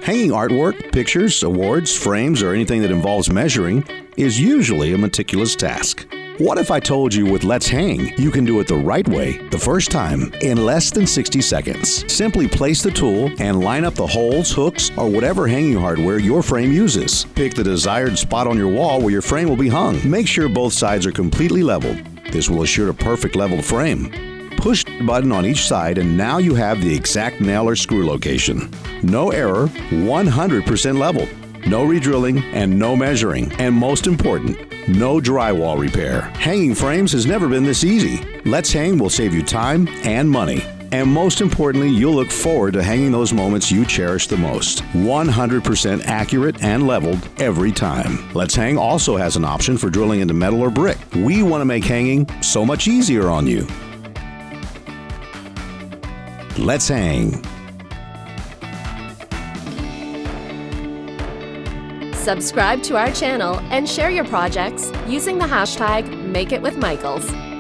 Hanging artwork, pictures, awards, frames, or anything that involves measuring is usually a meticulous task. What if I told you with Let's Hang, you can do it the right way, the first time, in less than 60 seconds? Simply place the tool and line up the holes, hooks, or whatever hanging hardware your frame uses. Pick the desired spot on your wall where your frame will be hung. Make sure both sides are completely leveled. This will assure a perfect leveled frame. Push the button on each side and now you have the exact nail or screw location. No error, 100% leveled. No redrilling and no measuring. And most important, no drywall repair. Hanging frames has never been this easy. Let's Hang will save you time and money. And most importantly, you'll look forward to hanging those moments you cherish the most. 100% accurate and leveled every time. Let's Hang also has an option for drilling into metal or brick. We want to make hanging so much easier on you. Let's Hang. Subscribe to our channel and share your projects using the hashtag MakeItWithMichaels.